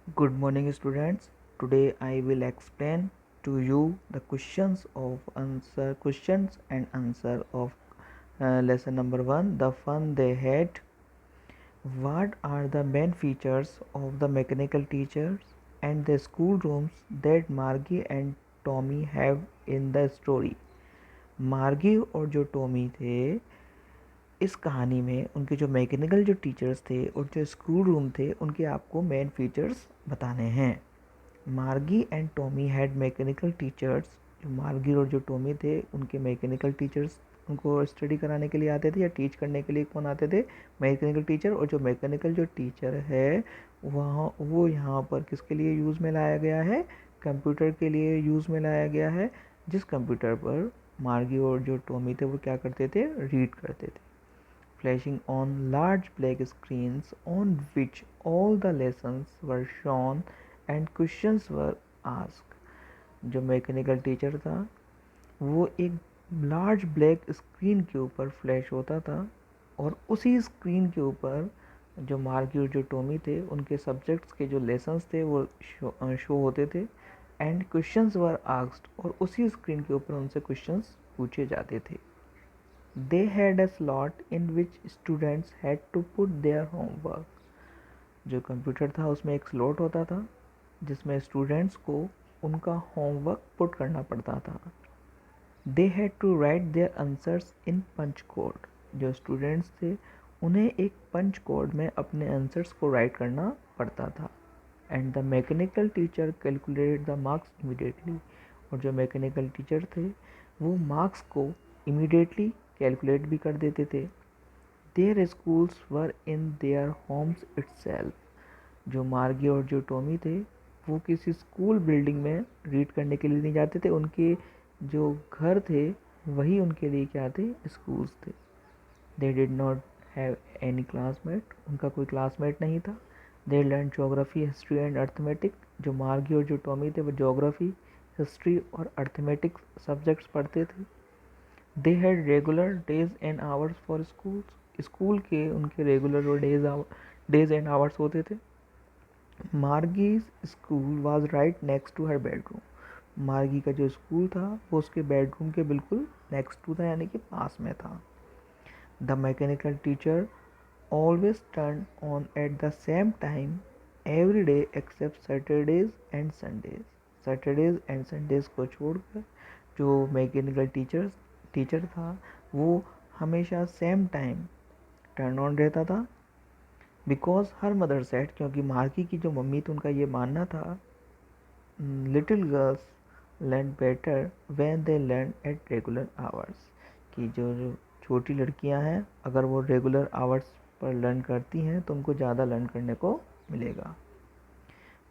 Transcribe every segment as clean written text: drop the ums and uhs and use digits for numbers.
Good morning, students. Today I will explain to you the questions and answer of lesson number 1, the fun they had. What are the main features of the mechanical teachers and the schoolrooms that Margie and Tommy have in the story? मार्गी और जो Tommy थे इस कहानी में उनके जो mechanical जो टीचर्स थे और जो स्कूल रूम थे उनके आपको मेन फीचर्स बताने हैं। मार्गी and Tommy had mechanical teachers. जो मार्गी और जो टॉमी थे उनके मैकेनिकल टीचर्स उनको स्टडी कराने के लिए आते थे या टीच करने के लिए कौन आते थे? Mechanical teacher. और जो मैकेनिकल जो टीचर है वहाँ वो यहाँ पर किसके लिए यूज़ में लाया गया है? कंप्यूटर के लिए यूज़ में लाया गया है, जिस कंप्यूटर पर मार्गी और जो टॉमी थे वो क्या करते थे? रीड करते थे। Flashing on large black screens on which all the lessons were shown and questions were asked। जो मैकेनिकल टीचर था वो एक लार्ज ब्लैक स्क्रीन के ऊपर फ्लैश होता था और उसी स्क्रीन के ऊपर जो मार्गी और जो टॉमी थे उनके सब्जेक्ट्स के जो लेसन्स थे वो शो होते थे एंड क्वेश्चंस वर आस्क्ड, और उसी स्क्रीन के ऊपर उनसे क्वेश्चंस पूछे जाते थे। They had a slot in which students had to put their homework। जो कंप्यूटर था उसमें एक स्लॉट होता था जिसमें स्टूडेंट्स को उनका होमवर्क पुट करना पड़ता था। They had to write their answers in punch code। जो स्टूडेंट्स थे उन्हें एक पंच कोड में अपने आंसर्स को राइट करना पड़ता था। And the mechanical teacher calculated the marks immediately. और जो मैकेनिकल टीचर थे वो मार्क्स को इमीडिएटली कैलकुलेट भी कर देते थे। There schools were in their homes itself. जो मार्गी और जो टॉमी थे वो किसी स्कूल बिल्डिंग में रीड करने के लिए नहीं जाते थे, उनके जो घर थे वही उनके लिए क्या थे? स्कूल्स थे। They did not have any classmate. उनका कोई क्लासमेट नहीं था। They learn geography, history and arithmetic. जो मार्गी और जो टॉमी थे वो जोग्राफी, हिस्ट्री और अर्थमेटिक सब्जेक्ट्स पढ़ते थे। They had regular days and hours for schools. School के उनके रेगुलर और डेज एंड आवर्स होते थे। Margie's school was right next to her bedroom. Margie का जो स्कूल था वो उसके बेडरूम के बिल्कुल नेक्स्ट टू था, यानी कि पास में था। The mechanical teacher always turn on at the same time every day except Saturdays and Sundays. Saturdays and Sundays को छोड़कर जो मैकेनिकल टीचर था वो हमेशा सेम टाइम टर्न ऑन रहता था। बिकॉज हर मदर सेट, क्योंकि मार्की की जो मम्मी थी उनका ये मानना था, little girls learn better when they learn at regular hours. कि जो छोटी लड़कियां हैं अगर वो रेगुलर आवर्स पर लर्न करती हैं तो उनको ज़्यादा लर्न करने को मिलेगा।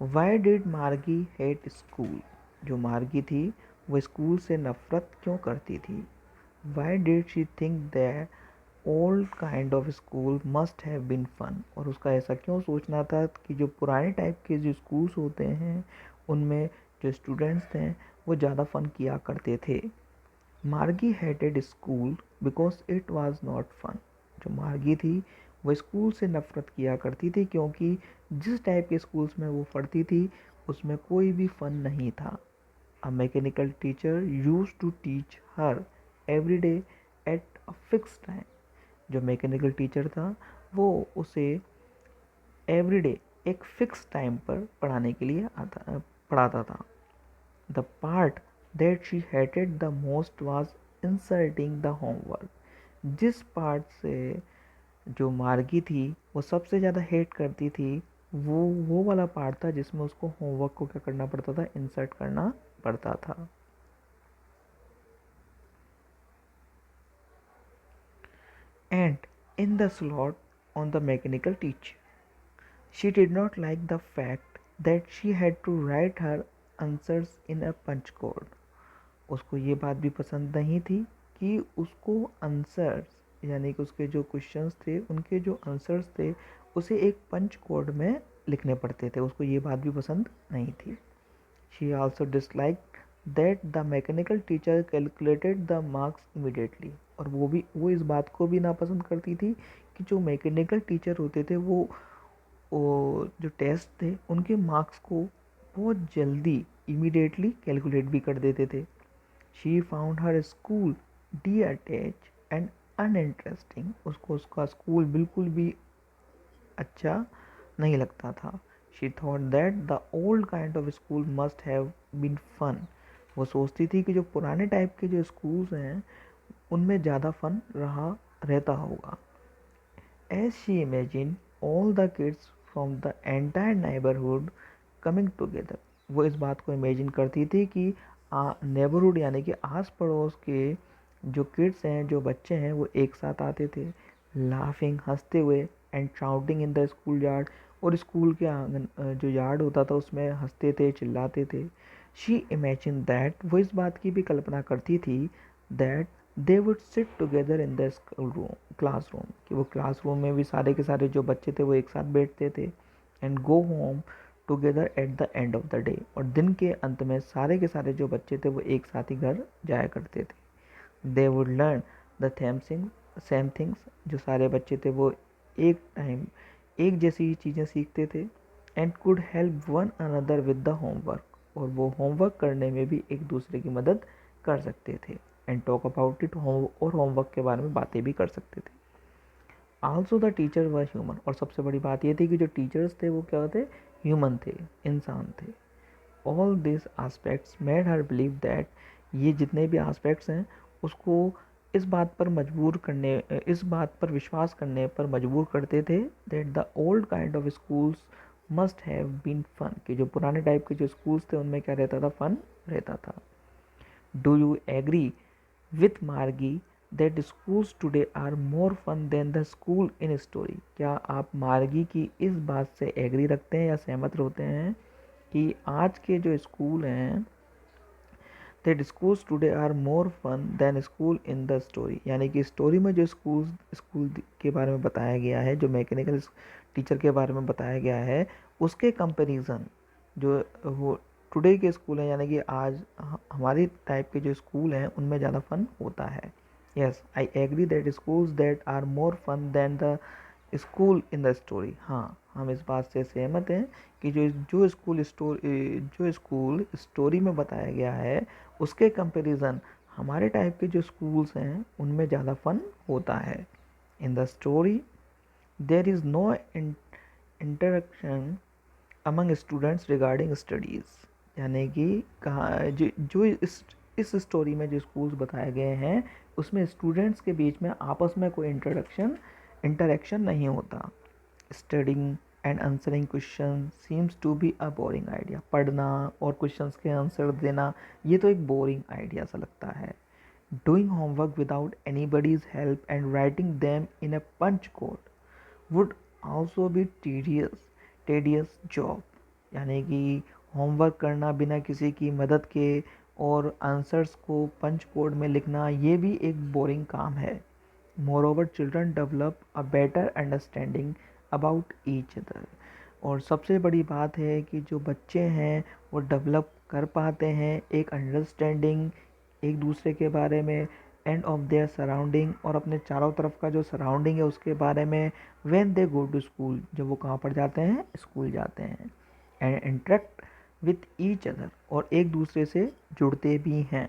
वाई डिड मार्गी हेट स्कूल। जो मार्गी थी वो स्कूल से नफ़रत क्यों करती थी? Why did she think that old kind of school must have been fun. और उसका ऐसा क्यों सोचना था कि जो पुराने टाइप के जो स्कूल्स होते हैं उनमें जो स्टूडेंट्स थे वो ज़्यादा फन किया करते थे। Margie hated school because it was not fun. जो मार्गी थी वो स्कूल से नफ़रत किया करती थी क्योंकि जिस टाइप के स्कूल्स में वो पढ़ती थी उसमें कोई भी फन नहीं था। A mechanical teacher use to teach her every day at a fix time. जो मैकेनिकल टीचर था वो उसे एवरीडे एक फिक्स टाइम पर पढ़ाने के लिए पढ़ाता था। The part that she hated the most was insulting the homework. जिस पार्ट से जो मार्गी थी वो सबसे ज़्यादा हेट करती थी वो वाला पार्ट था जिसमें उसको होमवर्क को क्या करना पड़ता था? इंसर्ट करना पड़ता था। And in the slot on the mechanical teacher, she did not like the fact that she had to write her answers in a punch code। उसको ये बात भी पसंद नहीं थी कि उसको आंसर्स यानी कि उसके जो क्वेश्चंस थे उनके जो आंसर्स थे उसे एक पंच कोड में लिखने पड़ते थे। उसको ये बात भी पसंद नहीं थी। She also dislike that the mechanical teacher calculated the marks immediately. और वो इस बात को भी नापसंद करती थी कि जो मैकेनिकल टीचर होते थे वो वो जो टेस्ट थे उनके मार्क्स को बहुत जल्दी इमीडिएटली कैलकुलेट भी कर देते थे। She found her school detached and uninteresting, उसको उसका स्कूल बिल्कुल भी अच्छा नहीं लगता था। She thought that the old kind of school must have been fun, वो सोचती थी कि जो पुराने टाइप के जो स्कूल्स हैं उनमें ज़्यादा फन रहता होगा। As she imagined all the kids from the entire neighborhood coming together, वो इस बात को इमेजिन करती थी कि नेबरहुड यानी कि आस पड़ोस के जो किड्स हैं, जो बच्चे हैं, वो एक साथ आते थे, लाफिंग, हंसते हुए, and shouting in the school yard, और स्कूल के आंगन जो यार्ड होता था उसमें हंसते थे, चिल्लाते थे। शी इमेजिन दैट, वो इस बात की भी कल्पना करती थी that they would sit together in the school room, classroom, कि वो क्लासरूम में भी सारे के सारे जो बच्चे थे वो एक साथ बैठते थे, and go home together at the end of the day, और दिन के अंत में सारे के सारे जो बच्चे थे वो एक साथ ही घर जाया करते थे। They would learn the same things, जो सारे बच्चे थे वो एक टाइम एक जैसी चीज़ें सीखते थे, and could help one another with the homework, और वो होमवर्क करने में भी एक दूसरे की मदद कर सकते थे, एंड टॉक अबाउट इट, और होमवर्क के बारे में बातें भी कर सकते थे। Also the teacher were human, और सबसे बड़ी बात ये थी कि जो टीचर्स थे वो क्या होते, ह्यूमन थे, इंसान थे। All this aspects made her believe that, ये जितने भी आस्पेक्ट्स हैं उसको इस बात पर विश्वास करने पर मजबूर करते थे that the old kind of schools must have been fun, कि जो पुराने टाइप के जो स्कूल्स थे उनमें क्या रहता था, फन रहता था। Do you agree with Margie that schools today are more fun than the school in story, क्या आप मार्गी की इस बात से एग्री रखते हैं या सहमत होते हैं कि आज के जो स्कूल हैं that schools today are more fun than school in the story, यानी कि स्टोरी में जो स्कूल के बारे में बताया गया है, जो मैकेनिकल टीचर के बारे में बताया गया है, उसके कंपैरिजन जो वो टुडे के स्कूल हैं, यानी कि आज हमारी टाइप के जो स्कूल हैं उनमें ज़्यादा फन होता है। Yes, I agree that schools that are more fun than the school in the story, हाँ हम इस बात से सहमत हैं कि जो स्कूल स्टोरी में बताया गया है उसके कंपैरिजन हमारे टाइप के जो स्कूल्स हैं उनमें ज़्यादा फन होता है। In the story there is no interaction among students regarding studies, यानी कि कहाँ जो इस स्टोरी में जो स्कूल्स बताए गए हैं उसमें स्टूडेंट्स के बीच में आपस में कोई इंटरेक्शन नहीं होता। Studying and answering question seems to be a boring idea, पढ़ना और क्वेश्चंस के आंसर देना ये तो एक बोरिंग आइडिया सा लगता है। Doing homework without anybody's help and writing them in a punch code would also be tedious job, यानी कि होमवर्क करना बिना किसी की मदद के और आंसर्स को पंच कोड में लिखना ये भी एक बोरिंग काम है। Moreover children develop a better understanding about each other, और सबसे बड़ी बात है कि जो बच्चे हैं वो डेवलप कर पाते हैं एक अंडरस्टैंडिंग एक दूसरे के बारे में, एंड ऑफ देयर सराउंडिंग, और अपने चारों तरफ का जो सराउंडिंग है उसके बारे में, when they go to school, जब वो कहाँ पर जाते हैं, स्कूल जाते हैं, and interact with each other, और एक दूसरे से जुड़ते भी हैं।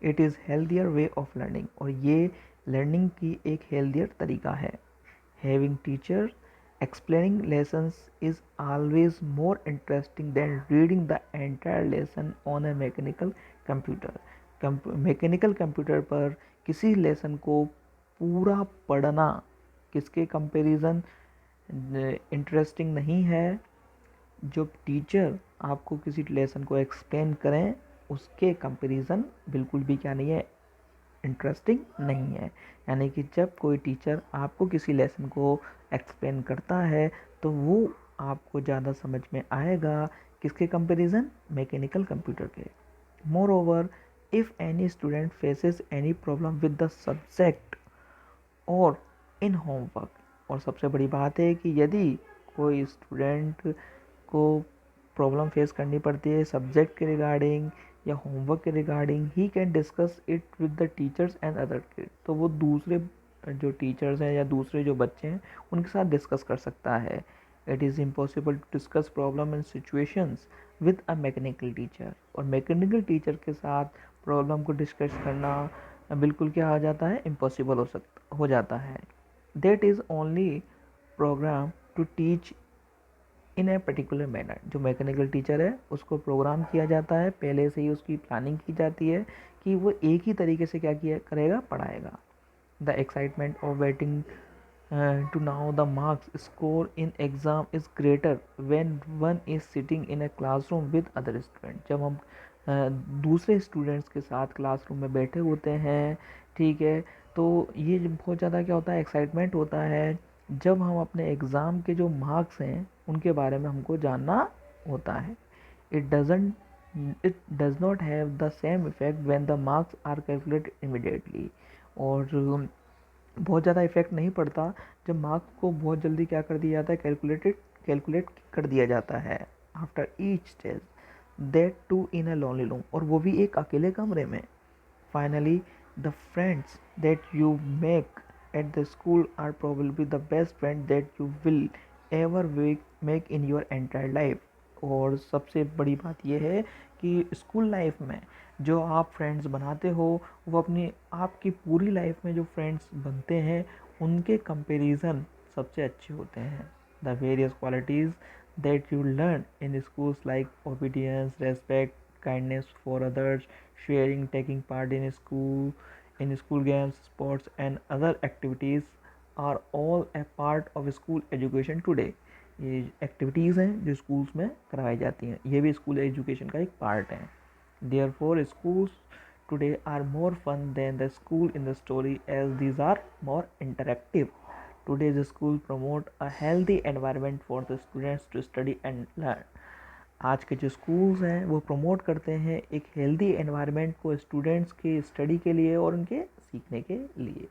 It is healthier way of learning, और ये लर्निंग की एक हेल्दियर तरीका है। Having teacher explaining lessons is always more interesting than reading the entire lesson on a mechanical computer. Mechanical computer पर किसी लेसन को पूरा पढ़ना किसके कंपैरिजन इंटरेस्टिंग नहीं है, जो टीचर आपको किसी लेसन को एक्सप्लेन करें उसके कंपैरिजन बिल्कुल भी क्या नहीं है, इंटरेस्टिंग नहीं है। यानी कि जब कोई टीचर आपको किसी लेसन को एक्सप्लेन करता है तो वो आपको ज़्यादा समझ में आएगा किसके कंपैरिजन, मैकेनिकल कंप्यूटर के। More over if any student faces any problem with the subject और इन होमवर्क, और सबसे बड़ी बात है कि यदि कोई स्टूडेंट को प्रॉब्लम फेस करनी पड़ती है सब्जेक्ट के रिगार्डिंग या होमवर्क के regarding, he can discuss it with the teachers and other kid, तो वो दूसरे जो टीचर्स हैं या दूसरे जो बच्चे हैं उनके साथ डिस्कस कर सकता है। It is impossible to discuss problem in situations with a mechanical teacher. और मैकेनिकल टीचर के साथ प्रॉब्लम को डिस्कस करना बिल्कुल क्या हो जाता है, इम्पॉसिबल हो जाता है। That is only program to teach in a particular manner. जो मैकेनिकल टीचर है उसको प्रोग्राम किया जाता है, पहले से ही उसकी प्लानिंग की जाती है कि वो एक ही तरीके से क्या किया करेगा, पढ़ाएगा। The excitement of waiting to now the marks score in exam is greater when one is sitting in a classroom with other students। जब हम दूसरे स्टूडेंट्स के साथ क्लासरूम में बैठे होते हैं, ठीक है, तो ये बहुत ज़्यादा क्या होता है, एक्साइटमेंट होता है जब हम अपने एग्ज़ाम के जो मार्क्स हैं उनके बारे में हमको जानना होता है। It doesn't it does not have the same effect when the marks are calculated immediately. और बहुत ज़्यादा इफेक्ट नहीं पड़ता जब मार्क्स को बहुत जल्दी क्या कर दिया जाता है, कैलकुलेट कर दिया जाता है after each stage, that too in a lonely room, और वो भी एक अकेले कमरे में। Finally the friends that you make at the school are probably the best friend that you will ever make in your entire life. और सबसे बड़ी बात यह है कि स्कूल लाइफ में जो आप फ्रेंड्स बनाते हो वो अपनी आपकी पूरी लाइफ में जो फ्रेंड्स बनते हैं उनके कंपैरिजन सबसे अच्छे होते हैं। The various qualities that you learn in schools like obedience, respect, kindness for others, sharing, taking part in school games, sports and other activities are all a part of school education today। ये activities हैं जो schools में करवाई जाती हैं, ये भी school education का एक पार्ट है। Therefore, schools today are more fun than the school in the story as these are more interactive. Today's school promote a healthy environment for the students to study and learn। आज के जो schools हैं वो promote करते हैं एक healthy environment को students के स्टडी के लिए और उनके सीखने के लिए।